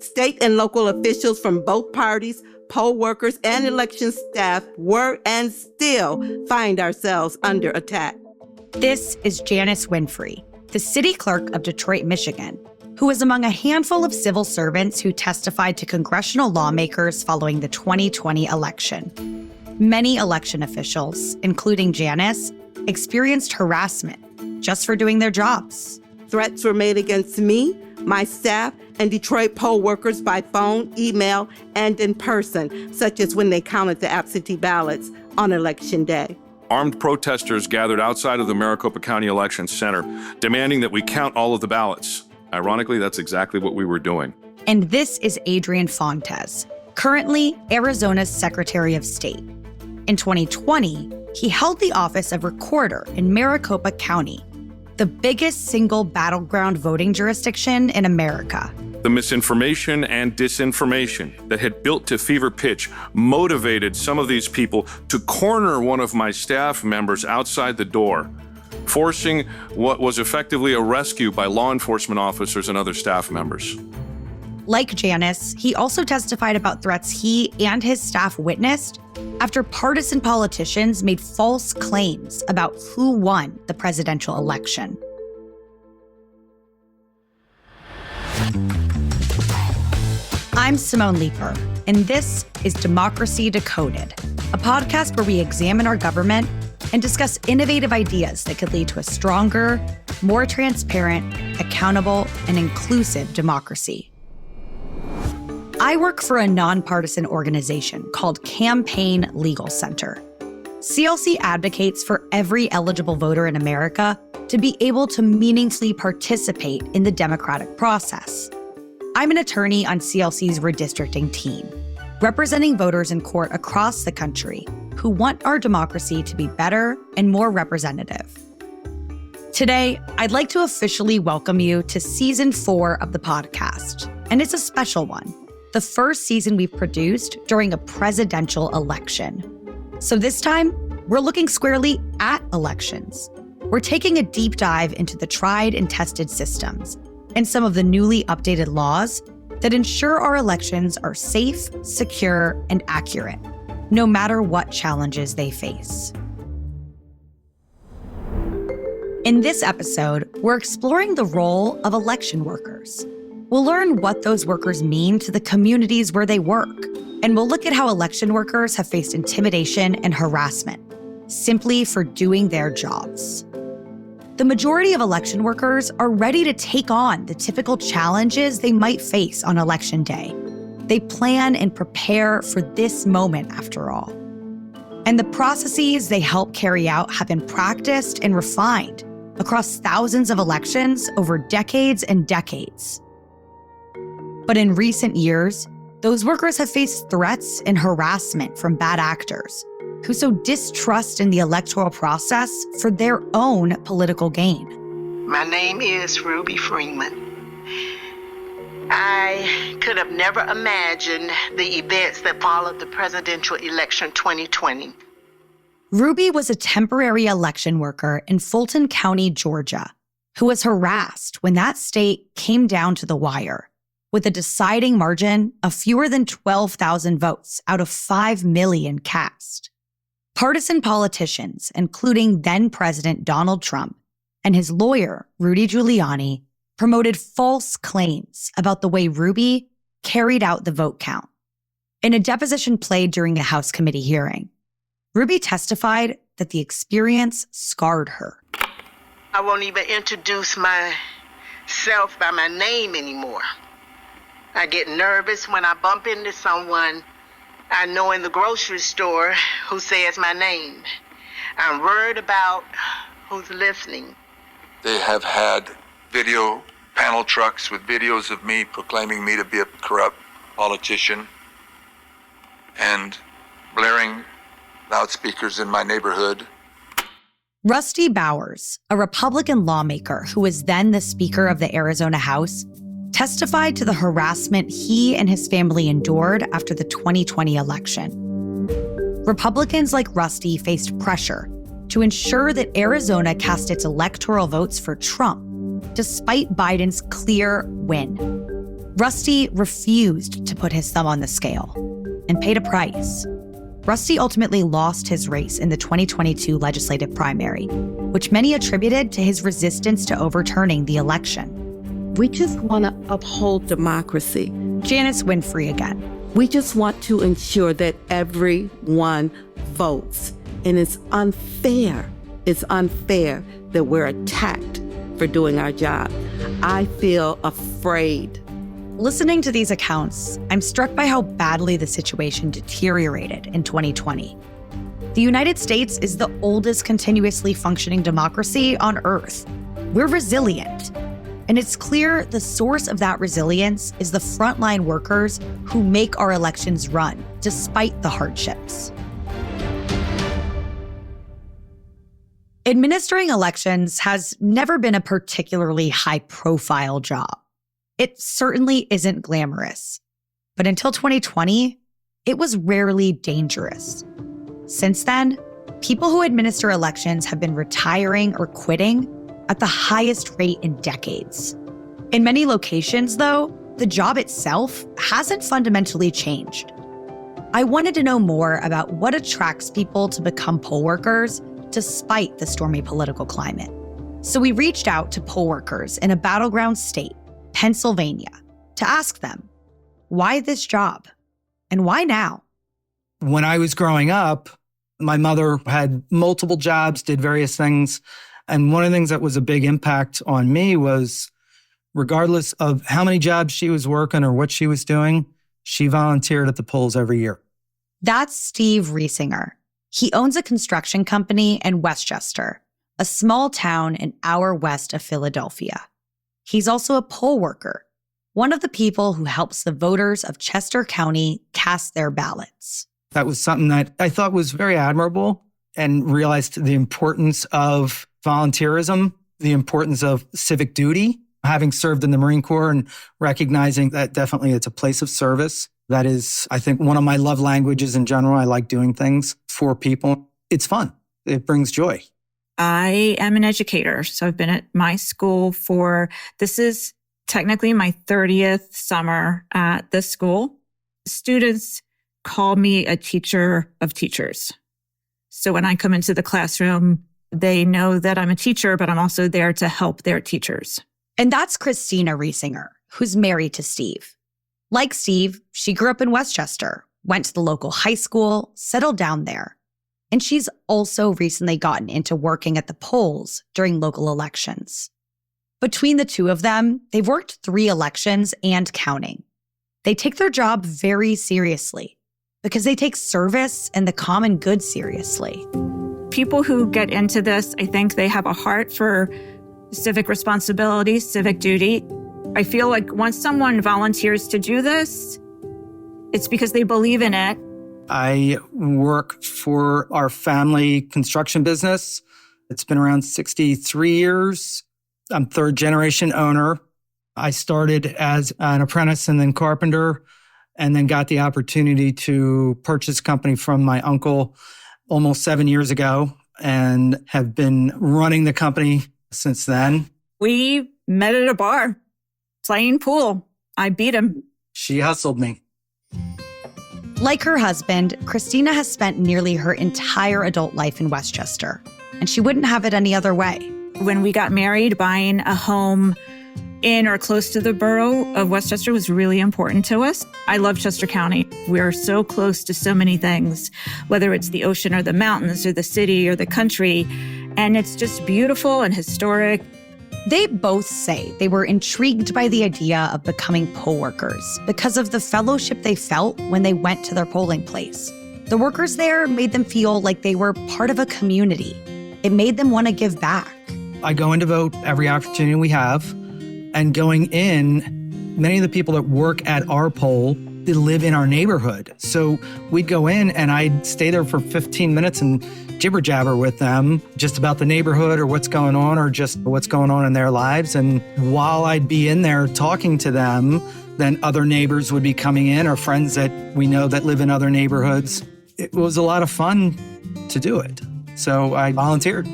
State and local officials from both parties, poll workers, and election staff were and still find ourselves under attack. This is Janice Winfrey, the city clerk of Detroit, Michigan, who was among a handful of civil servants who testified to congressional lawmakers following the 2020 election. Many election officials, including Janice, experienced harassment just for doing their jobs. Threats were made against me, my staff, and Detroit poll workers by phone, email, and in person, such as when they counted the absentee ballots on Election Day. Armed protesters gathered outside of the Maricopa County Election Center, demanding that we count all of the ballots. Ironically, that's exactly what we were doing. And this is Adrian Fontes, currently Arizona's Secretary of State. In 2020, he held the office of recorder in Maricopa County, the biggest single battleground voting jurisdiction in America. The misinformation and disinformation that had built to fever pitch motivated some of these people to corner one of my staff members outside the door, forcing what was effectively a rescue by law enforcement officers and other staff members. Like Janice, he also testified about threats he and his staff witnessed after partisan politicians made false claims about who won the presidential election. I'm Simone Leeper, and this is Democracy Decoded, a podcast where we examine our government and discuss innovative ideas that could lead to a stronger, more transparent, accountable, and inclusive democracy. I work for a nonpartisan organization called Campaign Legal Center. CLC advocates for every eligible voter in America to be able to meaningfully participate in the democratic process. I'm an attorney on CLC's redistricting team, representing voters in court across the country who want our democracy to be better and more representative. Today, I'd like to officially welcome you to Season 4 of the podcast, and it's a special one. The first season we've produced during a presidential election. So this time, we're looking squarely at elections. We're taking a deep dive into the tried and tested systems and some of the newly updated laws that ensure our elections are safe, secure, and accurate, no matter what challenges they face. In this episode, we're exploring the role of election workers. We'll learn what those workers mean to the communities where they work, and we'll look at how election workers have faced intimidation and harassment simply for doing their jobs. The majority of election workers are ready to take on the typical challenges they might face on Election Day. They plan and prepare for this moment, after all. And the processes they help carry out have been practiced and refined across thousands of elections over decades and decades. But in recent years, those workers have faced threats and harassment from bad actors who sow distrust in the electoral process for their own political gain. My name is Ruby Freeman. I could have never imagined the events that followed the presidential election 2020. Ruby was a temporary election worker in Fulton County, Georgia, who was harassed when that state came down to the wire, with a deciding margin of fewer than 12,000 votes out of 5 million cast. Partisan politicians, including then-President Donald Trump and his lawyer, Rudy Giuliani, promoted false claims about the way Ruby carried out the vote count. In a deposition played during a House committee hearing, Ruby testified that the experience scarred her. I won't even introduce myself by my name anymore. I get nervous when I bump into someone I know in the grocery store who says my name. I'm worried about who's listening. They have had video panel trucks with videos of me proclaiming me to be a corrupt politician and blaring loudspeakers in my neighborhood. Rusty Bowers, a Republican lawmaker who was then the Speaker of the Arizona House, testified to the harassment he and his family endured after the 2020 election. Republicans like Rusty faced pressure to ensure that Arizona cast its electoral votes for Trump, despite Biden's clear win. Rusty refused to put his thumb on the scale and paid a price. Rusty ultimately lost his race in the 2022 legislative primary, which many attributed to his resistance to overturning the election. We just want to uphold democracy. Janice Winfrey again. We just want to ensure that everyone votes. And it's unfair. It's unfair that we're attacked for doing our job. I feel afraid. Listening to these accounts, I'm struck by how badly the situation deteriorated in 2020. The United States is the oldest continuously functioning democracy on Earth. We're resilient. And it's clear the source of that resilience is the frontline workers who make our elections run, despite the hardships. Administering elections has never been a particularly high-profile job. It certainly isn't glamorous. But until 2020, it was rarely dangerous. Since then, people who administer elections have been retiring or quitting at the highest rate in decades. In many locations, though, the job itself hasn't fundamentally changed. I wanted to know more about what attracts people to become poll workers despite the stormy political climate. So we reached out to poll workers in a battleground state, Pennsylvania, to ask them, why this job? And why now? When I was growing up, my mother had multiple jobs, did various things. And one of the things that was a big impact on me was, regardless of how many jobs she was working or what she was doing, she volunteered at the polls every year. That's Steve Reisinger. He owns a construction company in Westchester, a small town an hour west of Philadelphia. He's also a poll worker, one of the people who helps the voters of Chester County cast their ballots. That was something that I thought was very admirable, and realized the importance of volunteerism, the importance of civic duty, having served in the Marine Corps and recognizing that definitely it's a place of service. That is, I think, one of my love languages in general. I like doing things for people. It's fun. It brings joy. I am an educator, so I've been at my school this is technically my 30th summer at this school. Students call me a teacher of teachers. So when I come into the classroom, they know that I'm a teacher, but I'm also there to help their teachers. And that's Kristina Reisinger, who's married to Steve. Like Steve, she grew up in Westchester, went to the local high school, settled down there. And she's also recently gotten into working at the polls during local elections. Between the two of them, they've worked 3 elections and counting. They take their job very seriously because they take service and the common good seriously. People who get into this, I think they have a heart for civic responsibility, civic duty. I feel like once someone volunteers to do this, it's because they believe in it. I work for our family construction business. It's been around 63 years. I'm 3rd generation owner. I started as an apprentice and then carpenter, and then got the opportunity to purchase a company from my uncle almost 7 years ago, and have been running the company since then. We met at a bar, playing pool. I beat him. She hustled me. Like her husband, Kristina has spent nearly her entire adult life in Westchester, and she wouldn't have it any other way. When we got married, buying a home in or close to the borough of Westchester was really important to us. I love Chester County. We're so close to so many things, whether it's the ocean or the mountains or the city or the country, and it's just beautiful and historic. They both say they were intrigued by the idea of becoming poll workers because of the fellowship they felt when they went to their polling place. The workers there made them feel like they were part of a community. It made them want to give back. I go in to vote every opportunity we have. And going in, many of the people that work at our poll, they live in our neighborhood. So we'd go in and I'd stay there for 15 minutes and jibber jabber with them just about the neighborhood or what's going on or just what's going on in their lives. And while I'd be in there talking to them, then other neighbors would be coming in or friends that we know that live in other neighborhoods. It was a lot of fun to do it. So I volunteered.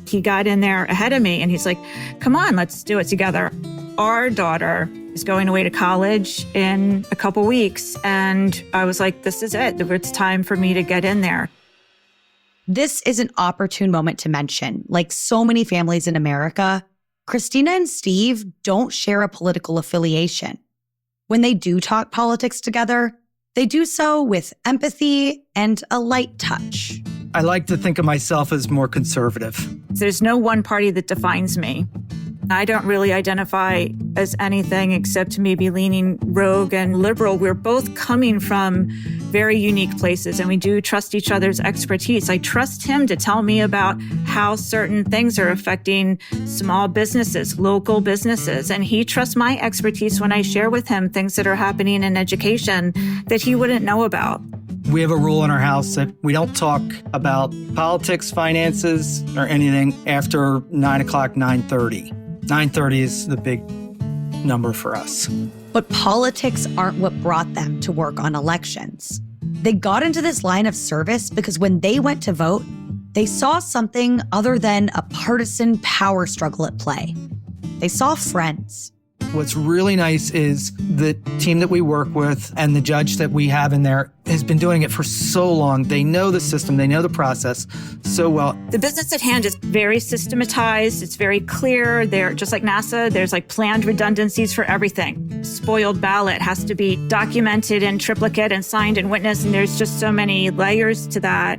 He got in there ahead of me and he's like, come on, let's do it together. Our daughter is going away to college in a couple weeks. And I was like, this is it. It's time for me to get in there. This is an opportune moment to mention, like so many families in America, Kristina and Steve don't share a political affiliation. When they do talk politics together, they do so with empathy and a light touch. I like to think of myself as more conservative. There's no one party that defines me. I don't really identify as anything except maybe leaning rogue and liberal. We're both coming from very unique places, and we do trust each other's expertise. I trust him to tell me about how certain things are affecting small businesses, local businesses, and he trusts my expertise when I share with him things that are happening in education that he wouldn't know about. We have a rule in our house that we don't talk about politics, finances, or anything after 9 o'clock, 9:30. 9:30 is the big number for us. But politics aren't what brought them to work on elections. They got into this line of service because when they went to vote, they saw something other than a partisan power struggle at play. They saw friends. What's really nice is the team that we work with and the judge that we have in there has been doing it for so long. They know the system, they know the process so well. The business at hand is very systematized. It's very clear. They're just like NASA. There's like planned redundancies for everything. Spoiled ballot has to be documented in triplicate and signed and witnessed. And there's just so many layers to that.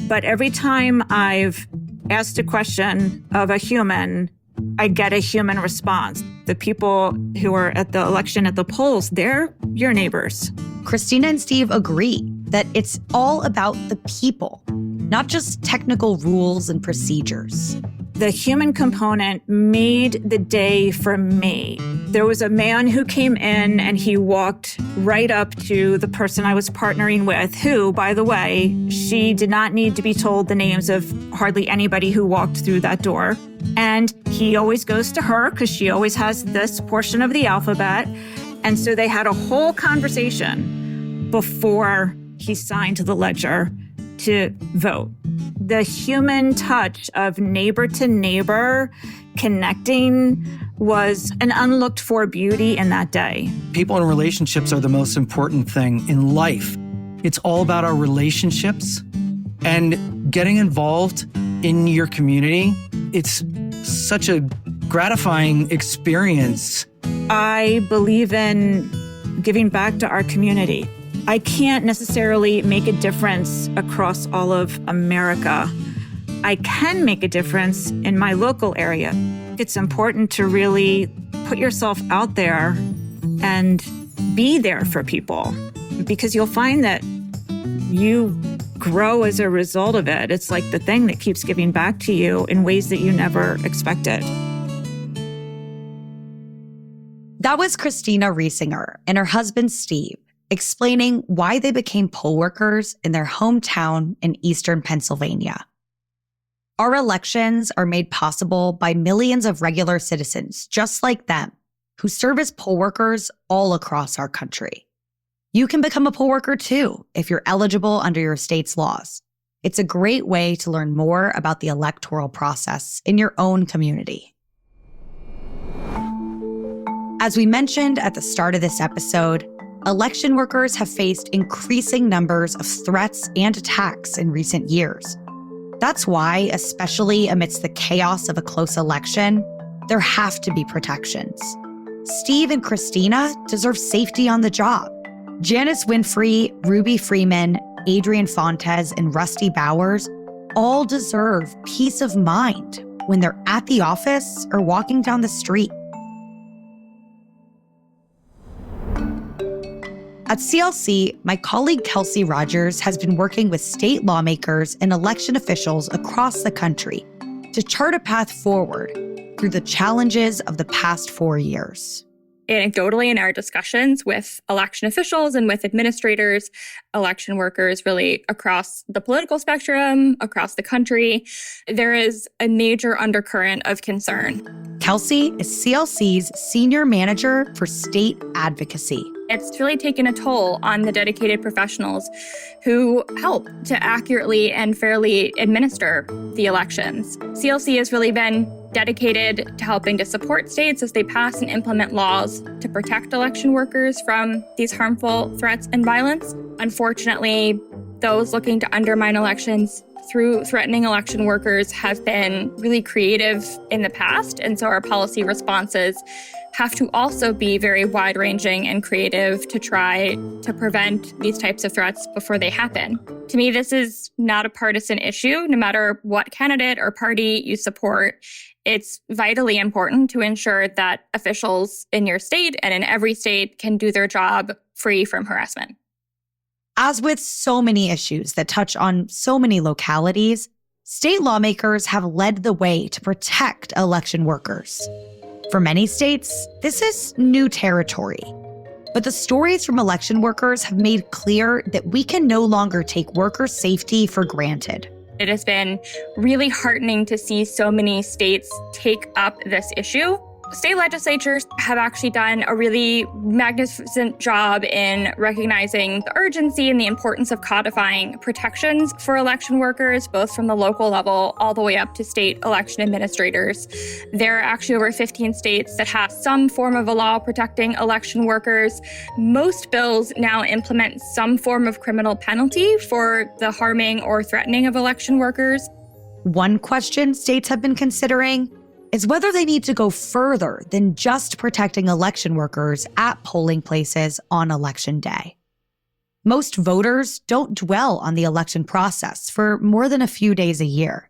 But every time I've asked a question of a human, I get a human response. The people who are at the election at the polls, they're your neighbors. Kristina and Steve agree that it's all about the people, not just technical rules and procedures. The human component made the day for me. There was a man who came in and he walked right up to the person I was partnering with, who, by the way, she did not need to be told the names of hardly anybody who walked through that door. And he always goes to her because she always has this portion of the alphabet. And so they had a whole conversation before he signed the ledger to vote. The human touch of neighbor to neighbor connecting was an unlooked for beauty in that day. People in relationships are the most important thing in life. It's all about our relationships and getting involved in your community. It's such a gratifying experience. I believe in giving back to our community. I can't necessarily make a difference across all of America. I can make a difference in my local area. It's important to really put yourself out there and be there for people, because you'll find that you grow as a result of it. It's like the thing that keeps giving back to you in ways that you never expected. That was Kristina Reisinger and her husband, Steve, explaining why they became poll workers in their hometown in eastern Pennsylvania. Our elections are made possible by millions of regular citizens just like them who serve as poll workers all across our country. You can become a poll worker too if you're eligible under your state's laws. It's a great way to learn more about the electoral process in your own community. As we mentioned at the start of this episode, election workers have faced increasing numbers of threats and attacks in recent years. That's why, especially amidst the chaos of a close election, there have to be protections. Steve and Kristina deserve safety on the job. Janice Winfrey, Ruby Freeman, Adrian Fontes, and Rusty Bowers all deserve peace of mind when they're at the office or walking down the street. At CLC, my colleague Kelsey Rogers has been working with state lawmakers and election officials across the country to chart a path forward through the challenges of the past 4 years. Anecdotally, in our discussions with election officials and with administrators, election workers really across the political spectrum, across the country, there is a major undercurrent of concern. Kelsey is CLC's senior manager for state advocacy. It's really taken a toll on the dedicated professionals who help to accurately and fairly administer the elections. CLC has really been dedicated to helping to support states as they pass and implement laws to protect election workers from these harmful threats and violence. Unfortunately, those looking to undermine elections through threatening election workers have been really creative in the past. And so our policy responses have to also be very wide-ranging and creative to try to prevent these types of threats before they happen. To me, this is not a partisan issue. No matter what candidate or party you support, it's vitally important to ensure that officials in your state and in every state can do their job free from harassment. As with so many issues that touch on so many localities, state lawmakers have led the way to protect election workers. For many states, this is new territory. But the stories from election workers have made clear that we can no longer take worker safety for granted. It has been really heartening to see so many states take up this issue. State legislatures have actually done a really magnificent job in recognizing the urgency and the importance of codifying protections for election workers, both from the local level all the way up to state election administrators. There are actually over 15 states that have some form of a law protecting election workers. Most bills now implement some form of criminal penalty for the harming or threatening of election workers. One question states have been considering is whether they need to go further than just protecting election workers at polling places on Election Day. Most voters don't dwell on the election process for more than a few days a year.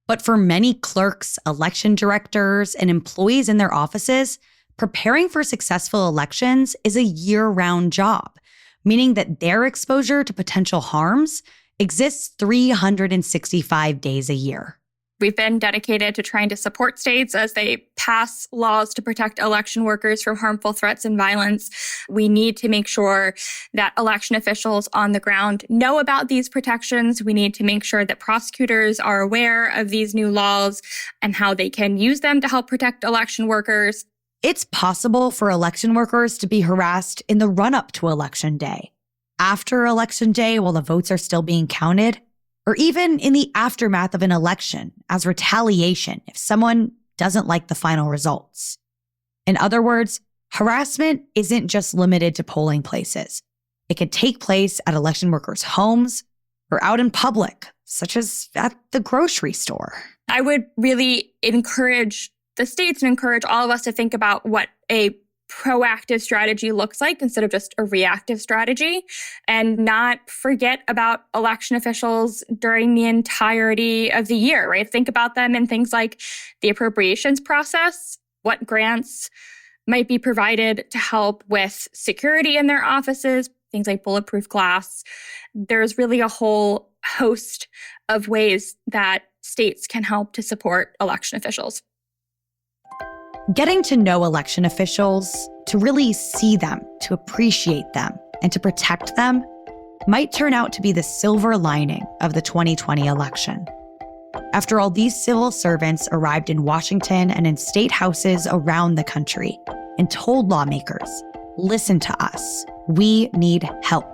But for many clerks, election directors, and employees in their offices, preparing for successful elections is a year-round job, meaning that their exposure to potential harms exists 365 days a year. We've been dedicated to trying to support states as they pass laws to protect election workers from harmful threats and violence. We need to make sure that election officials on the ground know about these protections. We need to make sure that prosecutors are aware of these new laws and how they can use them to help protect election workers. It's possible for election workers to be harassed in the run-up to Election Day, after Election Day while the votes are still being counted, or even in the aftermath of an election as retaliation if someone doesn't like the final results. In other words, harassment isn't just limited to polling places. It can take place at election workers' homes or out in public, such as at the grocery store. I would really encourage the states and encourage all of us to think about what a proactive strategy looks like instead of just a reactive strategy, and not forget about election officials during the entirety of the year, right? Think about them in things like the appropriations process, what grants might be provided to help with security in their offices, things like bulletproof glass. There's really a whole host of ways that states can help to support election officials. Getting to know election officials, to really see them, to appreciate them, and to protect them might turn out to be the silver lining of the 2020 election. After all, these civil servants arrived in Washington and in state houses around the country and told lawmakers, listen to us, we need help.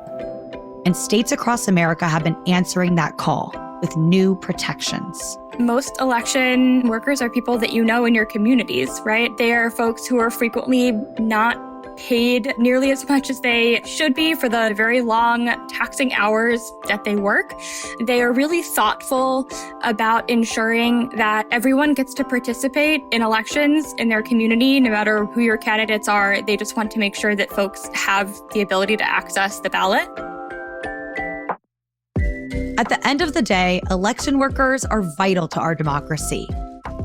And states across America have been answering that call with new protections. Most election workers are people that you know in your communities, right? They are folks who are frequently not paid nearly as much as they should be for the very long taxing hours that they work. They are really thoughtful about ensuring that everyone gets to participate in elections in their community, no matter who your candidates are. They just want to make sure that folks have the ability to access the ballot. At the end of the day, election workers are vital to our democracy.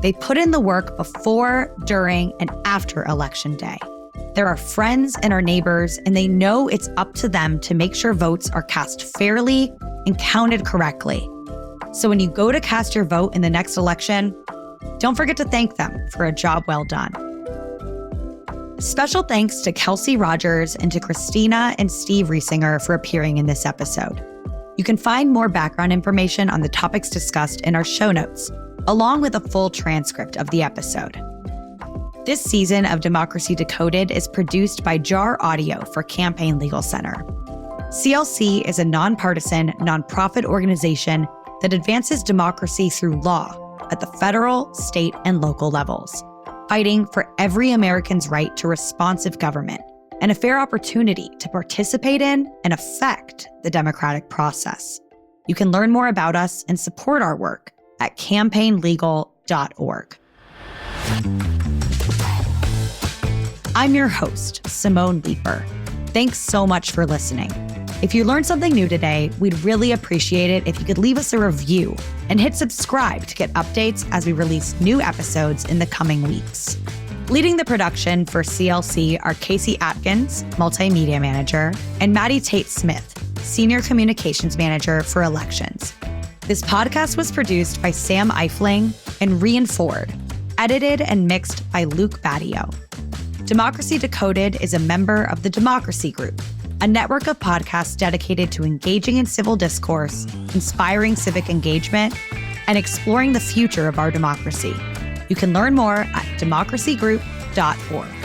They put in the work before, during, and after Election Day. They're our friends and our neighbors, and they know it's up to them to make sure votes are cast fairly and counted correctly. So when you go to cast your vote in the next election, don't forget to thank them for a job well done. Special thanks to Kelsey Rogers and to Kristina and Steve Reisinger for appearing in this episode. You can find more background information on the topics discussed in our show notes, along with a full transcript of the episode. This season of Democracy Decoded is produced by Jar Audio for Campaign Legal Center. CLC is a nonpartisan, nonprofit organization that advances democracy through law, at the federal, state, and local levels, fighting for every American's right to responsive government and a fair opportunity to participate in and affect the democratic process. You can learn more about us and support our work at campaignlegal.org. I'm your host, Simone Leeper. Thanks so much for listening. If you learned something new today, we'd really appreciate it if you could leave us a review and hit subscribe to get updates as we release new episodes in the coming weeks. Leading the production for CLC are Casey Atkins, Multimedia Manager, and Maddie Tate Smith, Senior Communications Manager for Elections. This podcast was produced by Sam Eifling and Rian Ford, edited and mixed by Luke Badio. Democracy Decoded is a member of the Democracy Group, a network of podcasts dedicated to engaging in civil discourse, inspiring civic engagement, and exploring the future of our democracy. You can learn more at democracygroup.org.